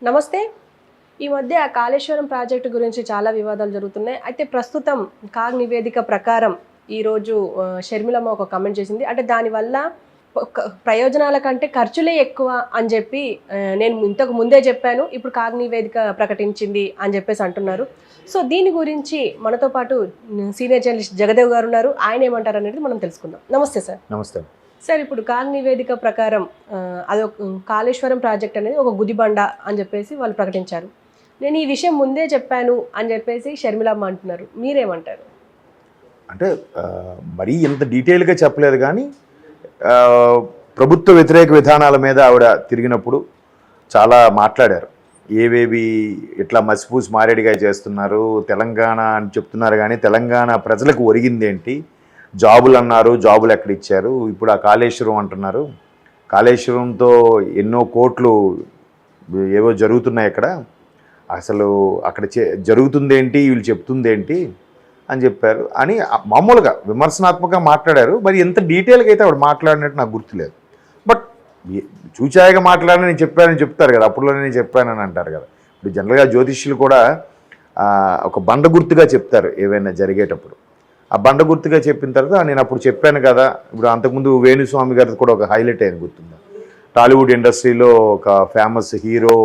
నమస్తే. ఈ మధ్య కాళేశ్వరం ప్రాజెక్టు గురించి చాలా వివాదాలు జరుగుతున్నాయి. అయితే ప్రస్తుతం కాగ్ నివేదిక ప్రకారం ఈరోజు షర్మిలమ్మ ఒక కామెంట్ చేసింది. అంటే దానివల్ల ప్రయోజనాల కంటే ఖర్చులే ఎక్కువ అని చెప్పి నేను ఇంతకు ముందే చెప్పాను, ఇప్పుడు కాగ్ నివేదిక ప్రకటించింది అని చెప్పేసి అంటున్నారు. సో దీని గురించి మనతో పాటు సీనియర్ జర్నలిస్ట్ జగదేవ్ గారు ఉన్నారు. ఆయన ఏమంటారు అనేది మనం తెలుసుకుందాం. నమస్తే సార్. నమస్తే సార్, ఇప్పుడు కాగ్ నివేదిక ప్రకారం అది కాళేశ్వరం ప్రాజెక్ట్ అనేది ఒక గుదిబండ అని చెప్పేసి వాళ్ళు ప్రకటించారు. నేను ఈ విషయం ముందే చెప్పాను అని చెప్పేసి షర్మిలమ్మ అంటున్నారు. మీరేమంటారు? అంటే మరీ ఇంత డీటెయిల్గా చెప్పలేదు, కానీ ప్రభుత్వ వ్యతిరేక విధానాల మీద ఆవిడ తిరిగినప్పుడు చాలా మాట్లాడారు. ఏవేవి ఇట్లా మసిపూసి మారేడిగా చేస్తున్నారు, తెలంగాణ అని చెప్తున్నారు, కానీ తెలంగాణ ప్రజలకు ఒరిగిందేంటి, జాబులు అన్నారు, జాబులు ఎక్కడ ఇచ్చారు, ఇప్పుడు ఆ కాళేశ్వరం అంటున్నారు, కాళేశ్వరంతో ఎన్నో కోట్లు ఏవో జరుగుతున్నాయి అక్కడ, అసలు అక్కడ జరుగుతుందేంటి, వీళ్ళు చెప్తుందేంటి అని చెప్పారు అని మామూలుగా విమర్శనాత్మకంగా మాట్లాడారు. మరి ఎంత డీటెయిల్గా అయితే ఆవిడ మాట్లాడినట్టు నాకు గుర్తులేదు. బట్ చూచాయగా మాట్లాడిన నేను చెప్పానని చెప్తారు కదా, అప్పుడులోనే నేను చెప్పానని అంటారు కదా. ఇప్పుడు జనరల్గా జ్యోతిష్యులు కూడా ఒక బండ గుర్తుగా చెప్తారు ఏవైనా జరిగేటప్పుడు. ఆ బండ గుర్తుగా చెప్పిన తర్వాత నేను అప్పుడు చెప్పాను కదా, ఇప్పుడు అంతకుముందు వేణుస్వామి గారిది కూడా ఒక హైలైట్ అయింది గుర్తుందా, టాలీవుడ్ ఇండస్ట్రీలో ఒక ఫేమస్ హీరో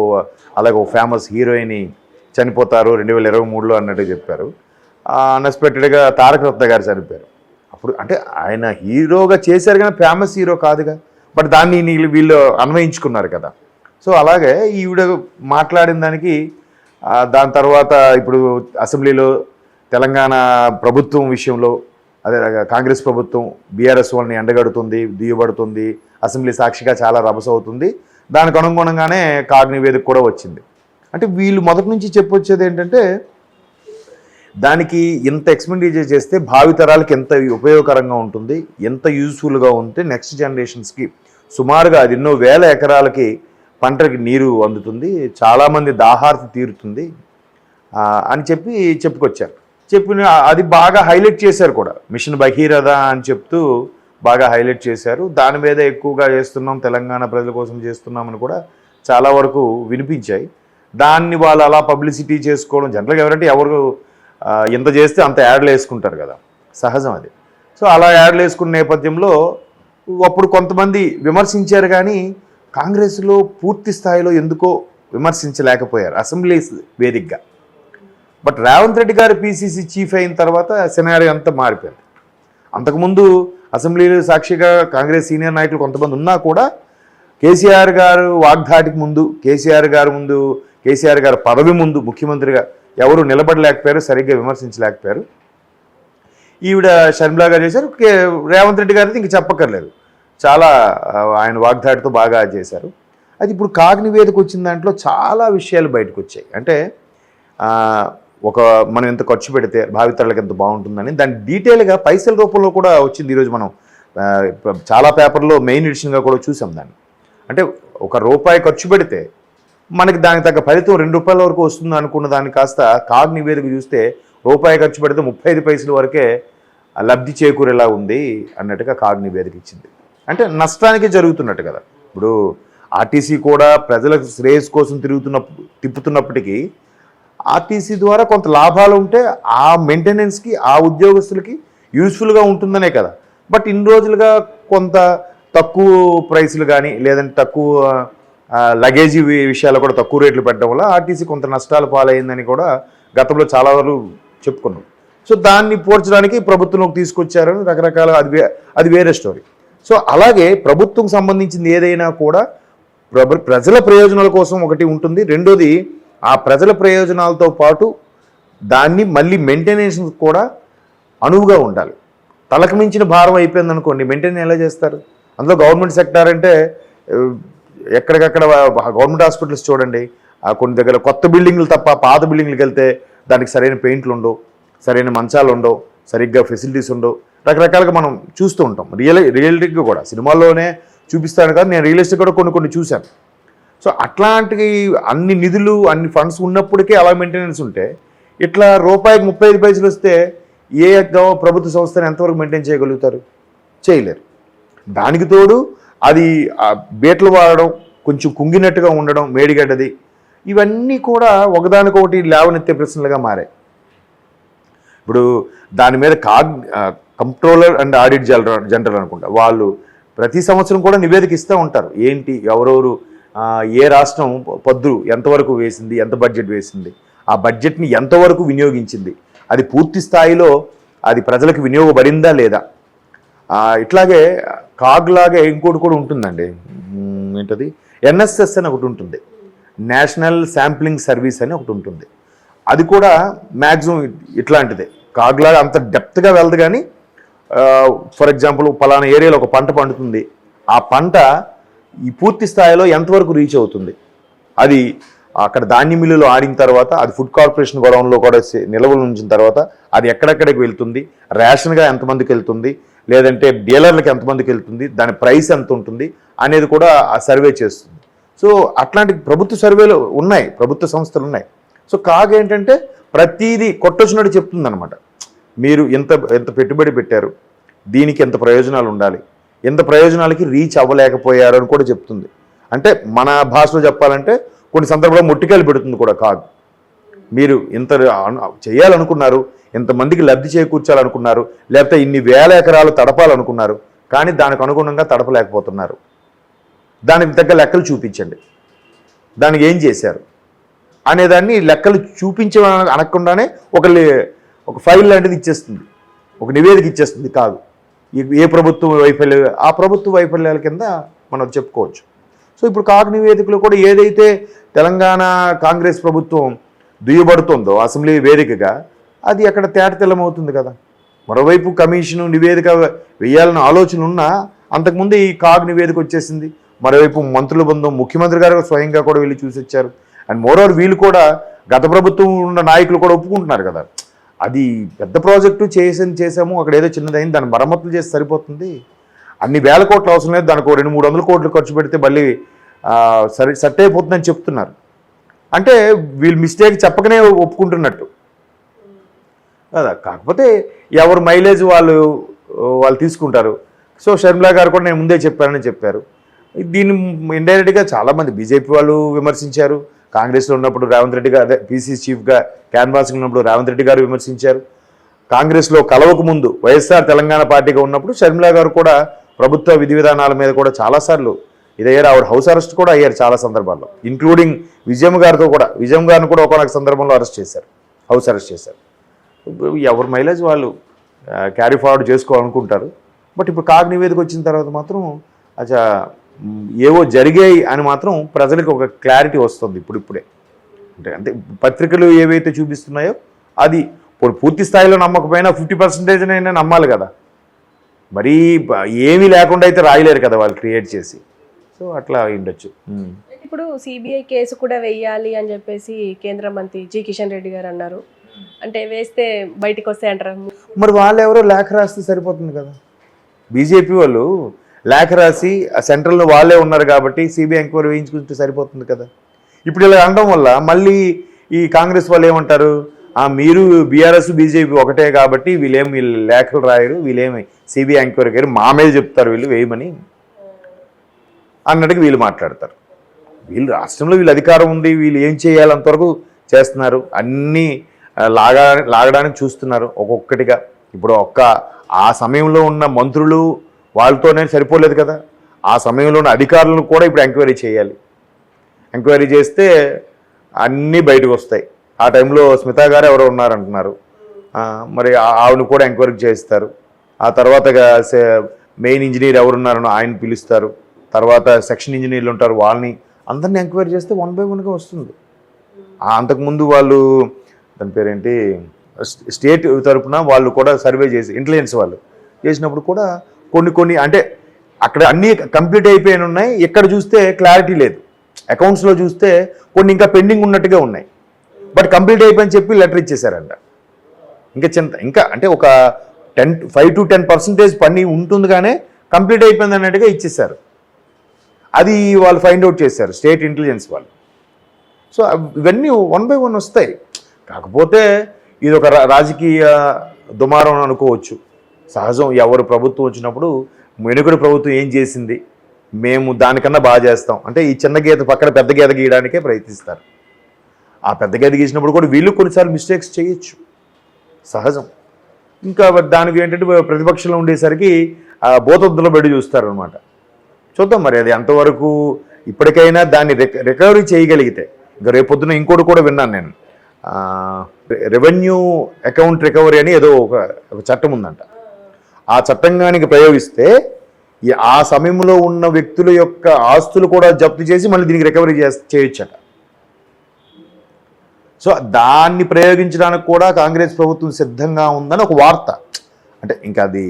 అలాగే ఒక ఫేమస్ హీరోయిన్ చనిపోతారు 2023లో అన్నట్టు చెప్పారు. అన్ఎక్స్పెక్టెడ్గా తారక రత్న గారు చనిపోయారు. అప్పుడు అంటే ఆయన హీరోగా చేశారు కానీ ఫేమస్ హీరో కాదుగా, బట్ దాన్ని వీళ్ళు అన్వయించుకున్నారు కదా. సో అలాగే ఈవిడ మాట్లాడిన దానికి దాని తర్వాత ఇప్పుడు అసెంబ్లీలో తెలంగాణ ప్రభుత్వం విషయంలో అదే కాంగ్రెస్ ప్రభుత్వం బీఆర్ఎస్ వాళ్ళని ఎండగడుతుంది, దియబడుతుంది, అసెంబ్లీ సాక్షిగా చాలా రభస అవుతుంది. దానికి అనుగుణంగానే కాగ్ నివేదిక కూడా వచ్చింది. అంటే వీళ్ళు మొదటి నుంచి చెప్పొచ్చేది ఏంటంటే దానికి ఎంత ఎక్స్పెండిచర్ చేస్తే భావితరాలకి ఎంత ఉపయోగకరంగా ఉంటుంది, ఎంత యూజ్ఫుల్గా ఉంటే నెక్స్ట్ జనరేషన్స్కి సుమారుగా అది ఎన్నో వేల ఎకరాలకి పంటకి నీరు అందుతుంది, చాలామంది దాహార్తి తీరుతుంది అని చెప్పుకొచ్చారు. అది బాగా హైలైట్ చేశారు కూడా. మిషన్ భగీరథ అని చెప్తూ బాగా హైలైట్ చేశారు. దాని మీద ఎక్కువగా చేస్తున్నాం, తెలంగాణ ప్రజల కోసం చేస్తున్నామని కూడా చాలా వరకు వినిపించాయి. దాన్ని వాళ్ళు అలా పబ్లిసిటీ చేసుకోవడం, జనరల్గా ఎవరంటే ఎవరు ఎంత చేస్తే అంత యాడ్లు వేసుకుంటారు కదా, సహజం అది. సో అలా యాడ్లు వేసుకున్న నేపథ్యంలో అప్పుడు కొంతమంది విమర్శించారు, కానీ కాంగ్రెస్లో పూర్తి స్థాయిలో ఎందుకో విమర్శించలేకపోయారు అసెంబ్లీ వేదికగా. బట్ రేవంత్ రెడ్డి గారు పీసీసీ చీఫ్ అయిన తర్వాత సినారియో అంతా మారిపోయింది. అంతకుముందు అసెంబ్లీలో సాక్షిగా కాంగ్రెస్ సీనియర్ నాయకులు కొంతమంది ఉన్నా కూడా కేసీఆర్ గారు వాగ్దాటికి ముందు, కేసీఆర్ గారు పదవి ముందు ముఖ్యమంత్రిగా ఎవరు నిలబడలేకపోయారు, సరిగ్గా విమర్శించలేకపోయారు. ఈవిడ షర్మిలా గారు చేశారు. రేవంత్ రెడ్డి గారితో ఇంక చెప్పక్కర్లేదు, చాలా ఆయన వాగ్దాటితో బాగా చేశారు. అది ఇప్పుడు కాగ్ నివేదిక వచ్చిన దాంట్లో చాలా విషయాలు బయటకు వచ్చాయి. అంటే మనం ఎంత ఖర్చు పెడితే భావితరాలకు ఎంత బాగుంటుందని దాని డీటెయిల్గా పైసల రూపంలో కూడా వచ్చింది. ఈరోజు మనం చాలా పేపర్లో మెయిన్ ఎడిషన్గా కూడా చూసాం దాన్ని. అంటే ₹1 ఖర్చు పెడితే మనకి దానికి తగ్గ ఫలితం ₹2 వరకు వస్తుంది అనుకున్న దాన్ని కాస్త కాగ్ నివేదిక చూస్తే ₹1 ఖర్చు పెడితే 35 పైసల వరకే లబ్ధి చేకూరేలా ఉంది అన్నట్టుగా కాగ్ నివేదిక ఇచ్చింది. అంటే నష్టానికి జరుగుతున్నట్టు కదా. ఇప్పుడు ఆర్టీసీ కూడా ప్రజలకు శ్రేయస్ కోసం తిప్పుతున్నప్పటికీ ఆర్టీసీ ద్వారా కొంత లాభాలు ఉంటే ఆ మెయింటెనెన్స్కి, ఆ ఉద్యోగస్తులకి యూస్ఫుల్గా ఉంటుందనే కదా. బట్ ఇన్ని రోజులుగా కొంత తక్కువ ప్రైసులు కానీ లేదంటే తక్కువ లగేజీ విషయాలు కూడా తక్కువ రేట్లు పెట్టడం వల్ల ఆర్టీసీ కొంత నష్టాలు పాలైందని కూడా గతంలో చాలా వరకు చెప్పుకున్నాం. సో దాన్ని పోర్చడానికి ప్రభుత్వంలోకి తీసుకొచ్చారని రకరకాల అది వేరే స్టోరీ. సో అలాగే ప్రభుత్వం సంబంధించింది ఏదైనా కూడా ప్రజల ప్రయోజనాల కోసం ఒకటి ఉంటుంది. రెండోది ఆ ప్రజల ప్రయోజనాలతో పాటు దాన్ని మళ్ళీ మెయింటెనెన్స్ కూడా అనువుగా ఉండాలి. తలకు మించిన భారం అయిపోయింది అనుకోండి, మెయింటైన్ ఎలా చేస్తారు? అందులో గవర్నమెంట్ సెక్టార్ అంటే ఎక్కడికక్కడ గవర్నమెంట్ హాస్పిటల్స్ చూడండి, కొన్ని దగ్గర కొత్త బిల్డింగ్లు తప్ప పాత బిల్డింగ్లకు వెళ్తే దానికి సరైన పెయింట్లు ఉండవు, సరైన మంచాలు ఉండవు, సరిగ్గా ఫెసిలిటీస్ ఉండవు, రకరకాలుగా మనం చూస్తూ ఉంటాం. రియలిటీగా కూడా సినిమాల్లోనే చూపిస్తాను కాదు, నేను రియలిస్టిక్ కూడా కొన్ని చూశాను. సో అట్లాంటి అన్ని నిధులు అన్ని ఫండ్స్ ఉన్నప్పటికీ అలా మెయింటెనెన్స్ ఉంటే ఇట్లా ₹1కి 35 పైసలు వస్తే ఏ ప్రభుత్వ సంస్థను ఎంతవరకు మెయింటైన్ చేయగలుగుతారు? చేయలేరు. దానికి తోడు అది బీటలు వాడడం, కొంచెం కుంగినట్టుగా ఉండడం, మేడిగడ్డది ఇవన్నీ కూడా ఒకదానికొకటి లేవనెత్తే ప్రశ్నలుగా మారాయి. ఇప్పుడు దాని మీద కంట్రోలర్ అండ్ ఆడిట్ జనరల్ అనుకుంటా, వాళ్ళు ప్రతి సంవత్సరం కూడా నివేదిక ఇస్తూ ఉంటారు. ఏంటి ఎవరెవరు ఏ రాష్ట్రం పద్దు ఎంతవరకు వేసింది, ఎంత బడ్జెట్ వేసింది, ఆ బడ్జెట్ని ఎంతవరకు వినియోగించింది, అది పూర్తి స్థాయిలో అది ప్రజలకు వినియోగపడిందా లేదా. ఇట్లాగే కాగ్లాగే ఇంకోటి కూడా ఉంటుందండి, ఏంటది ఎన్ఎస్ఎస్ అని ఒకటి ఉంటుంది, నేషనల్ శాంప్లింగ్ సర్వీస్ అని ఒకటి ఉంటుంది. అది కూడా మ్యాక్సిమం ఇట్లాంటిదే, కాగ్లాగా అంత డెప్త్గా వెళ్ళదు కానీ ఫర్ ఎగ్జాంపుల్ పలానా ఏరియాలో ఒక పంట పండుతుంది, ఆ పంట ఈ పూర్తి స్థాయిలో ఎంతవరకు రీచ్ అవుతుంది, అది అక్కడ ధాన్య మిల్లులో ఆడిన తర్వాత అది ఫుడ్ కార్పొరేషన్ గొడవల్లో కూడా నిల్వలు ఉంచిన తర్వాత అది ఎక్కడెక్కడికి వెళ్తుంది, రేషన్గా ఎంతమందికి వెళ్తుంది, లేదంటే డీలర్లకు ఎంతమందికి వెళ్తుంది, దాని ప్రైస్ ఎంత ఉంటుంది అనేది కూడా ఆ సర్వే చేస్తుంది. సో అట్లాంటి ప్రభుత్వ సర్వేలు ఉన్నాయి, ప్రభుత్వ సంస్థలు ఉన్నాయి. సో ఏంటంటే ప్రతిదీ కొట్టొచ్చినట్టు చెప్తుంది అనమాట. మీరు ఎంత పెట్టుబడి పెట్టారు, దీనికి ఎంత ప్రయోజనాలు ఉండాలి, ఎంత ప్రయోజనాలకి రీచ్ అవ్వలేకపోయారు అని కూడా చెప్తుంది. అంటే మన భాషలో చెప్పాలంటే కొన్ని సందర్భాల్లో ముట్టికాయలు పెడుతుంది కూడా మీరు ఇంత చేయాలనుకున్నారు, ఇంతమందికి లబ్ధి చేకూర్చాలనుకున్నారు, లేకపోతే ఇన్ని వేల ఎకరాలు తడపాలనుకున్నారు, కానీ దానికి అనుగుణంగా తడపలేకపోతున్నారు, దానికి తగ్గ లెక్కలు చూపించండి, దానికి ఏం చేశారు అనేదాన్ని లెక్కలు చూపించ అనకుండానే ఒక ఫైల్ లాంటిది ఇచ్చేస్తుంది, ఒక నివేదిక ఇచ్చేస్తుంది. ఏ ప్రభుత్వ వైఫల్యాలు, ఆ ప్రభుత్వ వైఫల్యాల కింద మనం చెప్పుకోవచ్చు. సో ఇప్పుడు నివేదికలో కూడా ఏదైతే తెలంగాణ కాంగ్రెస్ ప్రభుత్వం దుయ్యబడుతుందో అసెంబ్లీ వేదికగా, అది అక్కడ తేటతెల్లమవుతుంది కదా. మరోవైపు కమిషను నివేదిక వేయాలన్న ఆలోచన ఉన్నా అంతకుముందు ఈ నివేదిక వచ్చేసింది. మరోవైపు మంత్రుల బృందం, ముఖ్యమంత్రి గారు స్వయంగా కూడా వెళ్ళి చూసి వచ్చారు. అండ్ మోరోవర్ వీళ్ళు కూడా గత ప్రభుత్వం ఉన్న నాయకులు కూడా ఒప్పుకుంటున్నారు కదా, అది పెద్ద ప్రాజెక్టు చేసాము, అక్కడ ఏదో చిన్నదైంది, దాన్ని మరమ్మతులు చేసి సరిపోతుంది, అన్ని వేల కోట్లు అవసరం లేదు, దానికి 200-300 కోట్లు ఖర్చు పెడితే మళ్ళీ సెట్ అయిపోతుందని చెప్తున్నారు. అంటే వీళ్ళు మిస్టేక్ చెప్పకనే ఒప్పుకుంటున్నట్టు కదా. కాకపోతే ఎవరు మైలేజ్ వాళ్ళు తీసుకుంటారు. సో షర్మిలా గారు కూడా నేను ముందే చెప్పానని చెప్పారు. దీన్ని ఇండైరెక్ట్గా చాలామంది బీజేపీ వాళ్ళు విమర్శించారు, కాంగ్రెస్లో ఉన్నప్పుడు రేవంత్ రెడ్డి గారు, పీసీ చీఫ్గా క్యాన్వాసింగ్ ఉన్నప్పుడు రేవంత్ రెడ్డి గారు విమర్శించారు. కాంగ్రెస్లో కలవకు ముందు వైఎస్ఆర్ తెలంగాణ పార్టీగా ఉన్నప్పుడు షర్మిలా గారు కూడా ప్రభుత్వ విధి విధానాల మీద కూడా చాలాసార్లు ఇదయ్యారు. ఆవిడ హౌస్ అరెస్ట్ కూడా అయ్యారు చాలా సందర్భాల్లో, ఇంక్లూడింగ్ విజయం గారిని కూడా ఒకనొక సందర్భంలో హౌస్ అరెస్ట్ చేశారు. ఎవరు మైలేజ్ వాళ్ళు క్యారీ ఫార్వర్డ్ చేసుకోవాలనుకుంటారు. బట్ ఇప్పుడు నివేదిక వచ్చిన తర్వాత మాత్రం ఏవో జరిగాయి అని మాత్రం ప్రజలకు ఒక క్లారిటీ వస్తుంది ఇప్పుడిప్పుడే. అంటే పత్రికలు ఏవైతే చూపిస్తున్నాయో అది పూర్తి స్థాయిలో నమ్మకపోయినా 50% అయినా నమ్మాలి కదా. మరీ ఏమీ లేకుండా అయితే రాయలేరు కదా వాళ్ళు క్రియేట్ చేసి. సో అట్లా ఉండొచ్చు. ఇప్పుడు సిబిఐ కేసు కూడా వెయ్యాలి అని చెప్పేసి కేంద్ర మంత్రి జి కిషన్ రెడ్డి గారు అన్నారు. అంటే వేస్తే బయటకు వస్తాయంటారు. మరి వాళ్ళు ఎవరో లేఖ రాస్తే సరిపోతుంది కదా. బీజేపీ వాళ్ళు లేఖ రాసి ఆ సెంట్రల్లో వాళ్ళే ఉన్నారు కాబట్టి సిబిఐ ఎంక్వైరీ వేయించుకుంటే సరిపోతుంది కదా. ఇప్పుడు ఇలా అనడం వల్ల మళ్ళీ ఈ కాంగ్రెస్ వాళ్ళు ఏమంటారు, మీరు బీఆర్ఎస్ బీజేపీ ఒకటే కాబట్టి వీళ్ళు లేఖలు రాయరు, వీళ్ళేమి సిబిఐ ఎంక్వైరీ గారు మా మీద చెప్తారు వీళ్ళు వేయమని అన్నట్టుగా వీళ్ళు మాట్లాడతారు. వీళ్ళు రాష్ట్రంలో వీళ్ళు అధికారం ఉంది, వీళ్ళు ఏం చేయాలి అంతవరకు చేస్తున్నారు, అన్నీ లాగడానికి చూస్తున్నారు ఒక్కొక్కటిగా. ఇప్పుడు ఆ సమయంలో ఉన్న మంత్రులు వాళ్ళతోనే సరిపోలేదు కదా, ఆ సమయంలో ఉన్న అధికారులను కూడా ఇప్పుడు ఎంక్వైరీ చేయాలి. ఎంక్వైరీ చేస్తే అన్నీ బయటకు వస్తాయి. ఆ టైంలో స్మితా గారు ఎవరో ఉన్నారంటున్నారు, మరి ఆవిడని కూడా ఎంక్వైరీ చేస్తారు. ఆ తర్వాత మెయిన్ ఇంజనీర్ ఎవరున్నారనో ఆయన పిలుస్తారు, తర్వాత సెక్షన్ ఇంజనీర్లు ఉంటారు, వాళ్ళని అందరినీ ఎంక్వైరీ చేస్తే 1 by 1గా వస్తుంది. అంతకుముందు వాళ్ళు దాని పేరేంటి స్టేట్ తరఫున వాళ్ళు కూడా సర్వే చేసి ఇంటెలిజెన్స్ వాళ్ళు చేసినప్పుడు కూడా కొన్ని అంటే అక్కడ అన్నీ కంప్లీట్ అయిపోయిన ఉన్నాయి, ఎక్కడ చూస్తే క్లారిటీ లేదు. అకౌంట్స్లో చూస్తే కొన్ని ఇంకా పెండింగ్ ఉన్నట్టుగా ఉన్నాయి, బట్ కంప్లీట్ అయిపోయిందని చెప్పి లెటర్ ఇచ్చేసారంట. ఇంకా అంటే ఒక 5 to 10% పని ఉంటుంది కానీ కంప్లీట్ అయిపోయింది అన్నట్టుగా ఇచ్చేసారు. అది వాళ్ళు ఫైండ్ అవుట్ చేశారు స్టేట్ ఇంటెలిజెన్స్ వాళ్ళు. సో ఇవన్నీ 1 by 1 వస్తాయి. కాకపోతే ఇది ఒక రాజకీయ దుమారం అనుకోవచ్చు. సహజం, ఎవరు ప్రభుత్వం వచ్చినప్పుడు వెనుకటి ప్రభుత్వం ఏం చేసింది, మేము దానికన్నా బాగా చేస్తాం అంటే ఈ చిన్న గీత పక్కన పెద్ద గీత గీయడానికే ప్రయత్నిస్తారు. ఆ పెద్ద గది గీసినప్పుడు కూడా వీళ్ళు కొన్నిసార్లు మిస్టేక్స్ చేయొచ్చు, సహజం. ఇంకా దానికి ఏంటంటే ప్రతిపక్షంలో ఉండేసరికి బోతొద్దులో పెట్టి చూస్తారనమాట. చూద్దాం మరి అది ఎంతవరకు ఇప్పటికైనా దాన్ని రికవరీ చేయగలిగితే. ఇంకా రేపొద్దున ఇంకోటి కూడా విన్నాను నేను, రెవెన్యూ అకౌంట్ రికవరీ అని ఏదో ఒక చట్టం ఉందంట. ఆ చట్టంగానికి ప్రయోగిస్తే ఆ సమయంలో ఉన్న వ్యక్తుల యొక్క ఆస్తులు కూడా జప్తు చేసి మళ్ళీ దీనికి రికవరీ చేయొచ్చట. సో దాన్ని ప్రయోగించడానికి కూడా కాంగ్రెస్ ప్రభుత్వం సిద్ధంగా ఉందని ఒక వార్త. అంటే ఇంకా అది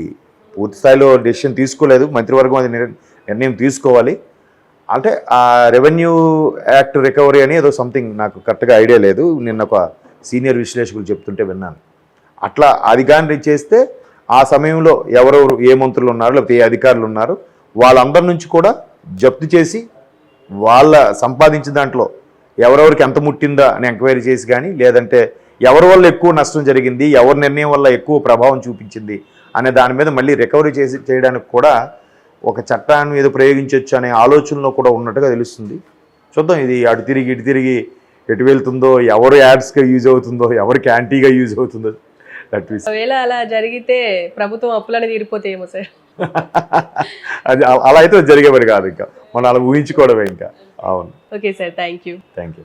పూర్తి స్థాయిలో డెసిషన్ తీసుకోలేదు, మంత్రివర్గం అది నిర్ణయం తీసుకోవాలి. అంటే ఆ రెవెన్యూ యాక్ట్ రికవరీ అని ఏదో సంథింగ్, నాకు కరెక్ట్గా ఐడియా లేదు, నిన్న ఒక సీనియర్ విశ్లేషకులు చెప్తుంటే విన్నాను. అట్లా అది కానీ చేస్తే ఆ సమయంలో ఎవరెవరు ఏ మంత్రులు ఉన్నారు లేకపోతే ఏ అధికారులు ఉన్నారు వాళ్ళందరి నుంచి కూడా జప్తు చేసి వాళ్ళ సంపాదించిన దాంట్లో ఎవరెవరికి ఎంత ముట్టిందా అని ఎంక్వైరీ చేసి కానీ, లేదంటే ఎవరి వల్ల ఎక్కువ నష్టం జరిగింది, ఎవరి నిర్ణయం వల్ల ఎక్కువ ప్రభావం చూపించింది అనే దాని మీద మళ్ళీ రికవరీ చేయడానికి కూడా ఒక చట్టాన్ని ఏదో ప్రయోగించవచ్చు అనే ఆలోచనలో కూడా ఉన్నట్టుగా తెలుస్తుంది. చూద్దాం ఇది అటు తిరిగి ఇటు తిరిగి ఎటు వెళ్తుందో, ఎవరు యాడ్స్గా యూజ్ అవుతుందో, ఎవరికి యాంటీగా యూజ్ అవుతుందో. ఒకవేళ అలా జరిగితే ప్రభుత్వం అప్పులని తీరిపోతాయేమో సార్. అది అలా అయితే జరిగేవారు కాదు, ఇంకా మనం అలా ఊహించుకోవడమే ఇంకా. అవును. Okay sir, thank you. Thank you.